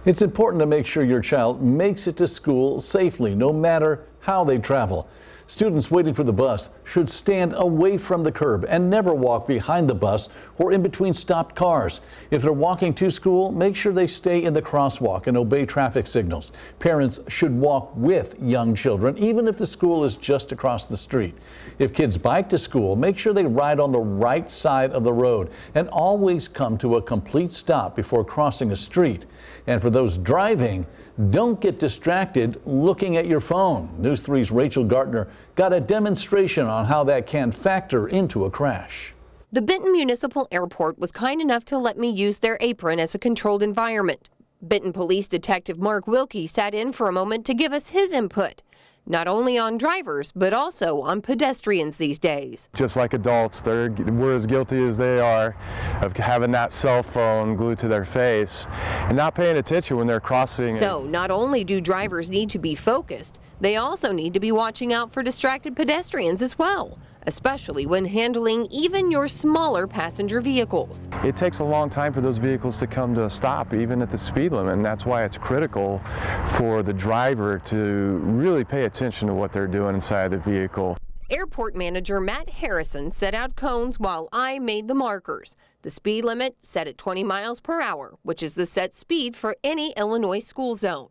It's important to make sure your child makes it to school safely, no matter how they travel. Students waiting for the bus should stand away from the curb and never walk behind the bus or in between stopped cars. If they're walking to school, make sure they stay in the crosswalk and obey traffic signals. Parents should walk with young children, even if the school is just across the street. If kids bike to school, make sure they ride on the right side of the road and always come to a complete stop before crossing a street. And for those driving, don't get distracted looking at your phone. News 3's Rachel Gartner got a demonstration on how that can factor into a crash. The Benton Municipal Airport was kind enough to let me use their apron as a controlled environment. Benton Police Detective Mark Wilkie sat in for a moment to give us his input, not only on drivers, but also on pedestrians these days. Just like adults, we're as guilty as they are of having that cell phone glued to their face and not paying attention when they're crossing. So not only do drivers need to be focused, they also need to be watching out for distracted pedestrians as well, especially when handling even your smaller passenger vehicles. It takes a long time for those vehicles to come to a stop, even at the speed limit, and that's why it's critical for the driver to really pay attention to what they're doing inside the vehicle. Airport manager Matt Harrison set out cones while I made the markers. The speed limit set at 20 miles per hour, which is the set speed for any Illinois school zone.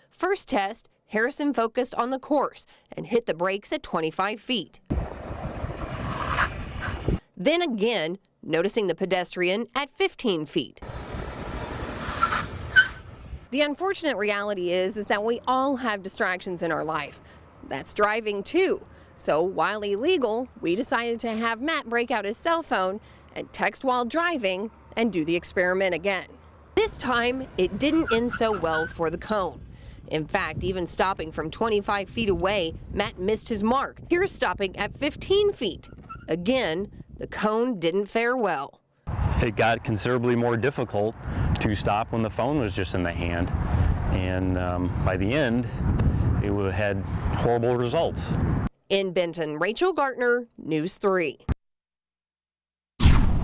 First test, Harrison focused on the course and hit the brakes at 25 feet. Then again, noticing the pedestrian at 15 feet. The unfortunate reality is that we all have distractions in our life. That's driving too. So while illegal, we decided to have Matt break out his cell phone and text while driving and do the experiment again. This time, it didn't end so well for the cone. In fact, even stopping from 25 feet away, Matt missed his mark. Here's stopping at 15 feet. Again, the cone didn't fare well. It got considerably more difficult to stop when the phone was just in the hand. And by the end, it had horrible results. In Benton, Rachel Gartner, News 3.